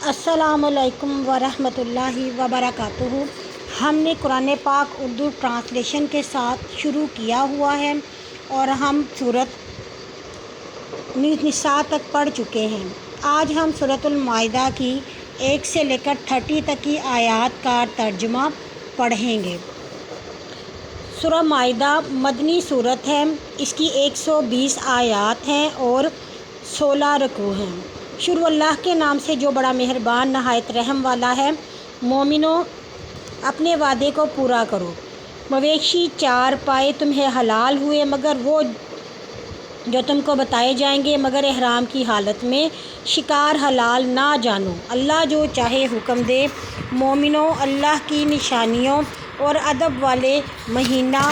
السلام علیکم ورحمۃ اللہ وبرکاتہ۔ ہم نے قرآن پاک اردو ٹرانسلیشن کے ساتھ شروع کیا ہوا ہے اور ہم سورۃ نساء تک پڑھ چکے ہیں۔ آج ہم سورۃ المائدہ کی 1 سے لے کر 30 تک کی آیات کا ترجمہ پڑھیں گے۔ سورہ مائدہ مدنی صورت ہے۔ اس کی 120 آیات ہیں اور 16 رکوع ہیں۔ شروع اللہ کے نام سے جو بڑا مہربان نہایت رحم والا ہے۔ مومنو، اپنے وعدے کو پورا کرو۔ مویشی 4 پائے تمہیں حلال ہوئے مگر وہ جو تم کو بتائے جائیں گے، مگر احرام کی حالت میں۔ شکار حلال نہ جانو، اللہ جو چاہے حکم دے۔ مومنو، اللہ کی نشانیوں اور ادب والے مہینہ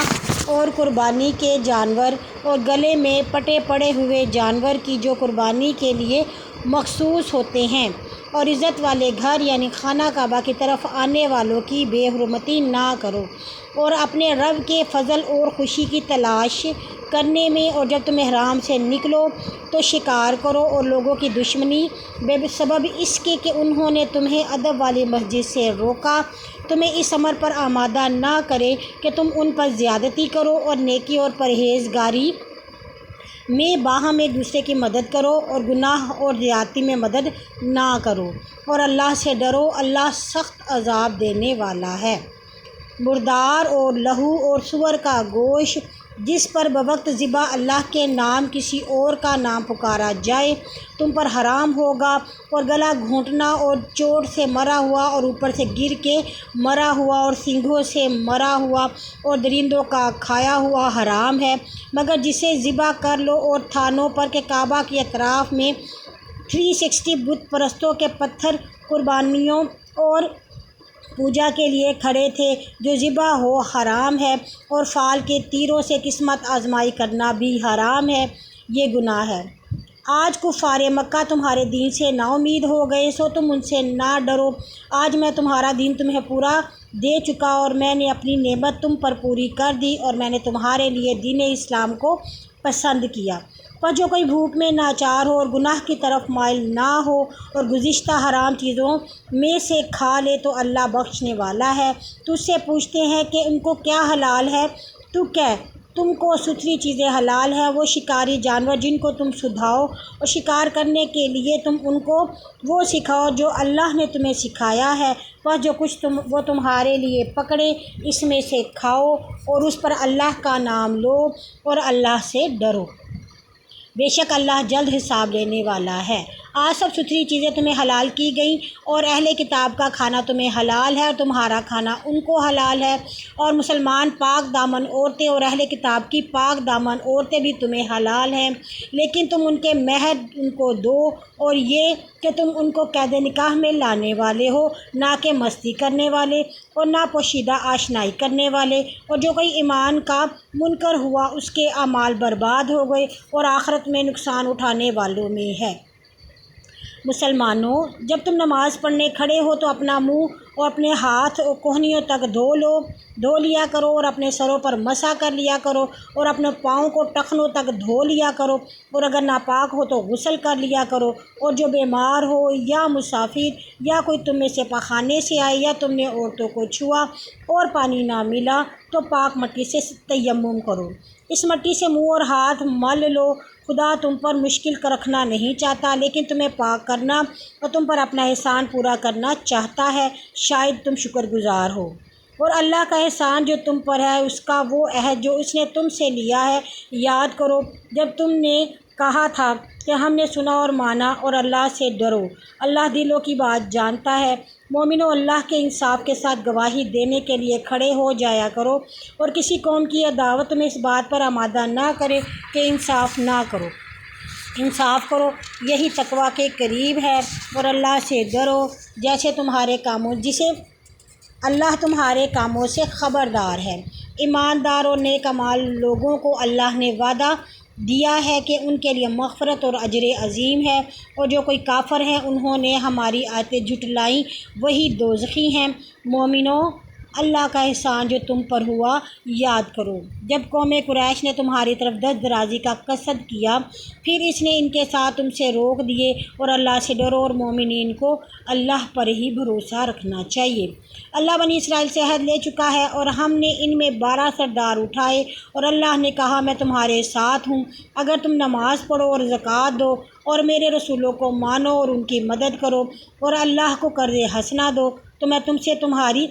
اور قربانی کے جانور اور گلے میں پٹے پڑے ہوئے جانور کی جو قربانی کے لیے مخصوص ہوتے ہیں، اور عزت والے گھر یعنی خانہ کعبہ کی طرف آنے والوں کی بے حرمتی نہ کرو، اور اپنے رب کے فضل اور خوشی کی تلاش کرنے میں، اور جب تم احرام سے نکلو تو شکار کرو، اور لوگوں کی دشمنی بے سبب اس کے کہ انہوں نے تمہیں ادب والی مسجد سے روکا، تمہیں اس امر پر آمادہ نہ کرے کہ تم ان پر زیادتی کرو، اور نیکی اور پرہیزگاری میں باہم ایک دوسرے کی مدد کرو، اور گناہ اور زیادتی میں مدد نہ کرو، اور اللہ سے ڈرو، اللہ سخت عذاب دینے والا ہے۔ مردار اور لہو اور سور کا گوشت جس پر بوقت ذبح اللہ کے نام کسی اور کا نام پکارا جائے تم پر حرام ہوگا، اور گلا گھونٹنا اور چوٹ سے مرا ہوا اور اوپر سے گر کے مرا ہوا اور سینگوں سے مرا ہوا اور درندوں کا کھایا ہوا حرام ہے، مگر جسے ذبح کر لو۔ اور تھانوں پر کہ کعبہ کے اطراف میں 360 بت پرستوں کے پتھر قربانیوں اور پوجا کے لیے کھڑے تھے، جو ذبح ہو حرام ہے، اور فال کے تیروں سے قسمت آزمائی کرنا بھی حرام ہے، یہ گناہ ہے۔ آج کفار مکہ تمہارے دین سے نا امید ہو گئے، سو تم ان سے نہ ڈرو۔ آج میں تمہارا دین تمہیں پورا دے چکا، اور میں نے اپنی نعمت تم پر پوری کر دی، اور میں نے تمہارے لیے دین اسلام کو پسند کیا۔ پر جو کوئی بھوک میں ناچار ہو اور گناہ کی طرف مائل نہ ہو اور گزشتہ حرام چیزوں میں سے کھا لے تو اللہ بخشنے والا ہے۔ تجھ سے پوچھتے ہیں کہ ان کو کیا حلال ہے، تو کہہ تم کو ستھری چیزیں حلال ہیں، وہ شکاری جانور جن کو تم سدھاؤ، اور شکار کرنے کے لیے تم ان کو وہ سکھاؤ جو اللہ نے تمہیں سکھایا ہے، بس جو کچھ وہ تمہارے لیے پکڑے اس میں سے کھاؤ، اور اس پر اللہ کا نام لو اور اللہ سے ڈرو، بے شک اللہ جلد حساب لینے والا ہے۔ آج سب ستھری چیزیں تمہیں حلال کی گئیں، اور اہل کتاب کا کھانا تمہیں حلال ہے، اور تمہارا کھانا ان کو حلال ہے، اور مسلمان پاک دامن عورتیں اور اہل کتاب کی پاک دامن عورتیں بھی تمہیں حلال ہیں، لیکن تم ان کے مہر ان کو دو، اور یہ کہ تم ان کو قید نکاح میں لانے والے ہو، نہ کہ مستی کرنے والے اور نہ پوشیدہ آشنائی کرنے والے، اور جو کوئی ایمان کا منکر ہوا اس کے اعمال برباد ہو گئے اور آخرت میں نقصان اٹھانے والوں میں ہے۔ مسلمانوں، جب تم نماز پڑھنے کھڑے ہو تو اپنا منہ اور اپنے ہاتھ کہنیوں تک دھو لیا کرو، اور اپنے سروں پر مسح کر لیا کرو، اور اپنے پاؤں کو ٹخنوں تک دھو لیا کرو، اور اگر ناپاک ہو تو غسل کر لیا کرو، اور جو بیمار ہو یا مسافر یا کوئی تم میں سے پخانے سے آئے یا تم نے عورتوں کو چھوا اور پانی نہ ملا تو پاک مٹی سے تیمم کرو، اس مٹی سے منہ اور ہاتھ مل لو۔ خدا تم پر مشکل رکھنا نہیں چاہتا، لیکن تمہیں پاک کرنا اور تم پر اپنا احسان پورا کرنا چاہتا ہے، شاید تم شکر گزار ہو۔ اور اللہ کا احسان جو تم پر ہے، اس کا وہ عہد جو اس نے تم سے لیا ہے یاد کرو، جب تم نے کہا تھا کہ ہم نے سنا اور مانا، اور اللہ سے ڈرو، اللہ دلوں کی بات جانتا ہے۔ مومنو، اللہ کے انصاف کے ساتھ گواہی دینے کے لیے کھڑے ہو جایا کرو، اور کسی قوم کی دعوت میں اس بات پر آمادہ نہ کرے کہ انصاف نہ کرو، انصاف کرو، یہی تقویٰ کے قریب ہے، اور اللہ سے ڈرو جیسے اللہ تمہارے کاموں سے خبردار ہے۔ ایماندار اور نیک اعمال لوگوں کو اللہ نے وعدہ دیا ہے کہ ان کے لیے مغفرت اور اجر عظیم ہے، اور جو کوئی کافر ہیں انہوں نے ہماری آیتیں جھٹلائیں، وہی دوزخی ہیں۔ مومنو، اللہ کا احسان جو تم پر ہوا یاد کرو۔ جب قوم قریش نے تمہاری طرف دست درازی کا قصد کیا، پھر اس نے ان کے ساتھ تم سے روک دیے، اور اللہ سے ڈرو اور مومنین کو اللہ پر ہی بھروسہ رکھنا چاہیے۔ اللہ بنی اسرائیل سے عہد لے چکا ہے، اور ہم نے ان میں 12 سردار اٹھائے، اور اللہ نے کہا میں تمہارے ساتھ ہوں اگر تم نماز پڑھو اور زکوٰۃ دو اور میرے رسولوں کو مانو اور ان کی مدد کرو اور اللہ کو قرض حسنہ دو، تو میں تم سے تمہاری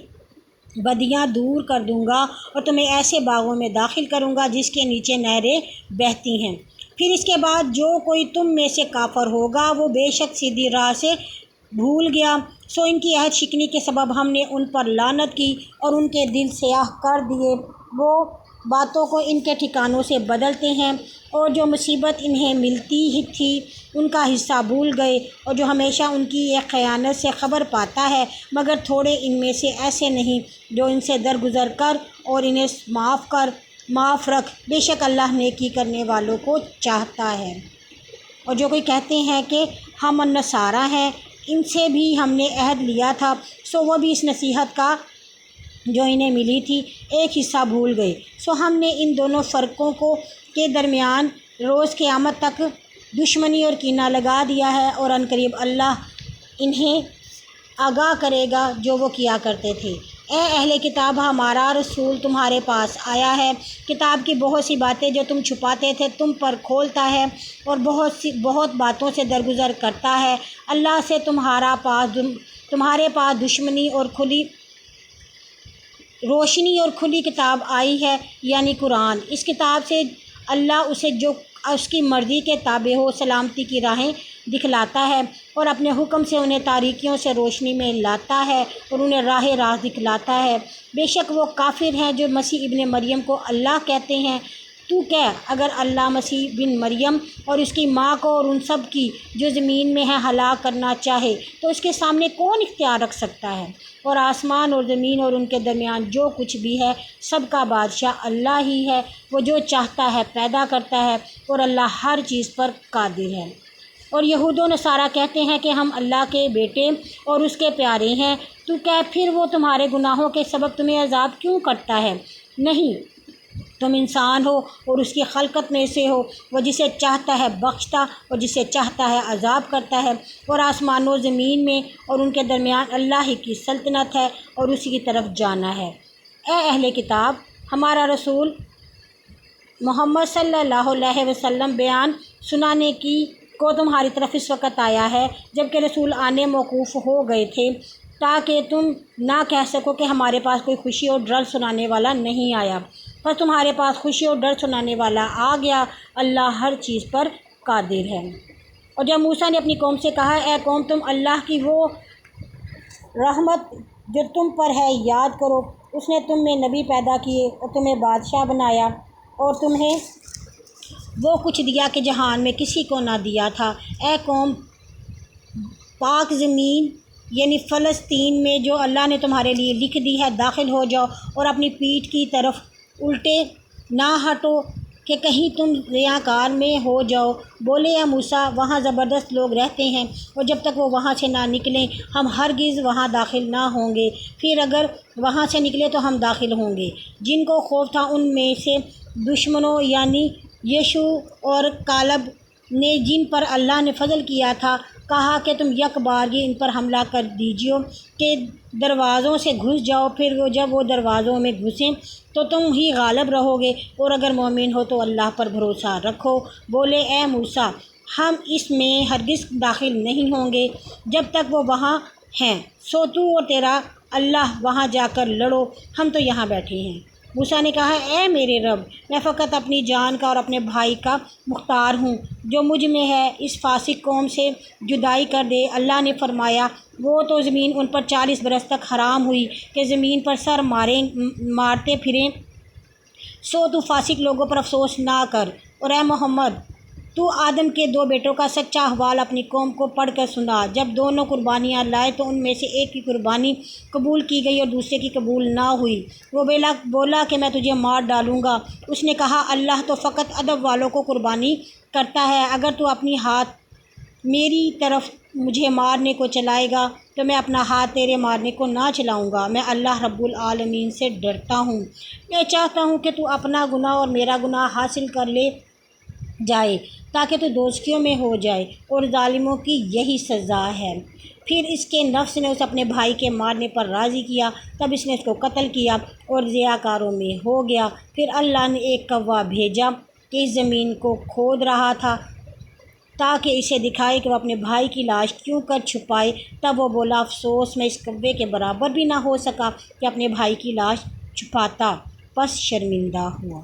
بدیاں دور کر دوں گا اور تمہیں ایسے باغوں میں داخل کروں گا جس کے نیچے نہریں بہتی ہیں۔ پھر اس کے بعد جو کوئی تم میں سے کافر ہوگا وہ بے شک سیدھی راہ سے بھول گیا، سو ان کی عہد شکنی کے سبب ہم نے ان پر لعنت کی اور ان کے دل سیاہ کر دیے۔ وہ باتوں کو ان کے ٹھکانوں سے بدلتے ہیں، اور جو مصیبت انہیں ملتی ہی تھی ان کا حصہ بھول گئے، اور جو ہمیشہ ان کی ایک خیانت سے خبر پاتا ہے، مگر تھوڑے ان میں سے ایسے نہیں جو ان سے درگزر کر اور انہیں معاف رکھ، بے شک اللہ نیکی کرنے والوں کو چاہتا ہے۔ اور جو کوئی کہتے ہیں کہ ہم نصارہ ہیں، ان سے بھی ہم نے عہد لیا تھا، سو وہ بھی اس نصیحت کا جو انہیں ملی تھی ایک حصہ بھول گئے، سو ہم نے ان دونوں فرقوں کے درمیان روز قیامت تک دشمنی اور کینہ لگا دیا ہے، اور عنقریب اللہ انہیں آگاہ کرے گا جو وہ کیا کرتے تھے۔ اے اہل کتاب، ہمارا رسول تمہارے پاس آیا ہے، کتاب کی بہت سی باتیں جو تم چھپاتے تھے تم پر کھولتا ہے، اور بہت باتوں سے درگزر کرتا ہے۔ اللہ سے تمہارے پاس روشنی اور کھلی کتاب آئی ہے، یعنی قرآن۔ اس کتاب سے اللہ اسے جو اس کی مرضی کے تابع ہو سلامتی کی راہیں دکھلاتا ہے، اور اپنے حکم سے انہیں تاریکیوں سے روشنی میں لاتا ہے اور انہیں راہ راست دکھلاتا ہے۔ بے شک وہ کافر ہیں جو مسیح ابن مریم کو اللہ کہتے ہیں۔ تو کہہ اگر اللہ مسیح بن مریم اور اس کی ماں کو اور ان سب کی جو زمین میں ہے ہلاک کرنا چاہے تو اس کے سامنے کون اختیار رکھ سکتا ہے؟ اور آسمان اور زمین اور ان کے درمیان جو کچھ بھی ہے سب کا بادشاہ اللہ ہی ہے، وہ جو چاہتا ہے پیدا کرتا ہے، اور اللہ ہر چیز پر قادر ہے۔ اور یہود و نصارہ کہتے ہیں کہ ہم اللہ کے بیٹے اور اس کے پیارے ہیں۔ تو کہہ پھر وہ تمہارے گناہوں کے سبب تمہیں عذاب کیوں کرتا ہے؟ نہیں، تم انسان ہو اور اس کی خلقت میں سے ہو، وہ جسے چاہتا ہے بخشتا اور جسے چاہتا ہے عذاب کرتا ہے، اور آسمان و زمین میں اور ان کے درمیان اللہ ہی کی سلطنت ہے اور اسی کی طرف جانا ہے۔ اے اہل کتاب، ہمارا رسول محمد صلی اللہ علیہ وسلم بیان سنانے کو تمہاری طرف اس وقت آیا ہے جبکہ رسول آنے موقوف ہو گئے تھے، تاکہ تم نہ کہہ سکو کہ ہمارے پاس کوئی خوشی اور ڈر سنانے والا نہیں آیا، پس تمہارے پاس خوشی اور ڈر سنانے والا آ گیا۔ اللہ ہر چیز پر قادر ہے۔ اور جب موسیٰ نے اپنی قوم سے کہا، اے قوم، تم اللہ کی وہ رحمت جو تم پر ہے یاد کرو، اس نے تم میں نبی پیدا کیے اور تمہیں بادشاہ بنایا اور تمہیں وہ کچھ دیا کہ جہان میں کسی کو نہ دیا تھا۔ اے قوم، پاک زمین یعنی فلسطین میں جو اللہ نے تمہارے لیے لکھ دی ہے داخل ہو جاؤ، اور اپنی پیٹھ کی طرف الٹے نہ ہٹو کہ کہیں تم ریاکار میں ہو جاؤ۔ بولے، اے موسیٰ، وہاں زبردست لوگ رہتے ہیں، اور جب تک وہ وہاں سے نہ نکلیں ہم ہرگز وہاں داخل نہ ہوں گے، پھر اگر وہاں سے نکلے تو ہم داخل ہوں گے۔ جن کو خوف تھا ان میں سے دشمنوں یعنی یشوع اور کالب نے، جن پر اللہ نے فضل کیا تھا، کہا کہ تم یک بارگی ان پر حملہ کر دیجیے کہ دروازوں سے گھس جاؤ، پھر جب وہ دروازوں میں گھسیں تو تم ہی غالب رہو گے، اور اگر مومن ہو تو اللہ پر بھروسہ رکھو۔ بولے، اے موسیٰ، ہم اس میں ہرگز داخل نہیں ہوں گے جب تک وہ وہاں ہیں، سو تو اور تیرا اللہ وہاں جا کر لڑو، ہم تو یہاں بیٹھے ہیں۔ موسیٰ نے کہا، اے میرے رب، میں فقط اپنی جان کا اور اپنے بھائی کا مختار ہوں جو مجھ میں ہے، اس فاسق قوم سے جدائی کر دے۔ اللہ نے فرمایا، وہ تو زمین ان پر 40 برس تک حرام ہوئی کہ زمین پر سر مارتے پھریں، سو تو فاسق لوگوں پر افسوس نہ کر۔ اور اے محمد، تو آدم کے 2 بیٹوں کا سچا احوال اپنی قوم کو پڑھ کر سنا۔ جب دونوں قربانیاں لائے تو ان میں سے ایک کی قربانی قبول کی گئی اور دوسرے کی قبول نہ ہوئی۔ وہ بولا کہ میں تجھے مار ڈالوں گا۔ اس نے کہا، اللہ تو فقط ادب والوں کو قربانی کرتا ہے، اگر تو اپنی ہاتھ میری طرف مجھے مارنے کو چلائے گا تو میں اپنا ہاتھ تیرے مارنے کو نہ چلاؤں گا۔ میں اللہ رب العالمین سے ڈرتا ہوں۔ میں چاہتا ہوں کہ تو اپنا گناہ اور میرا گناہ حاصل کر لے جائے تاکہ تو دوزخیوں میں ہو جائے، اور ظالموں کی یہی سزا ہے۔ پھر اس کے نفس نے اسے اپنے بھائی کے مارنے پر راضی کیا، تب اس نے اس کو قتل کیا اور ضیاءکاروں میں ہو گیا۔ پھر اللہ نے ایک کوا بھیجا کہ اس زمین کو کھود رہا تھا تاکہ اسے دکھائے کہ وہ اپنے بھائی کی لاش کیوں کر چھپائے۔ تب وہ بولا، افسوس میں اس کوے کے برابر بھی نہ ہو سکا کہ اپنے بھائی کی لاش چھپاتا، پس شرمندہ ہوا۔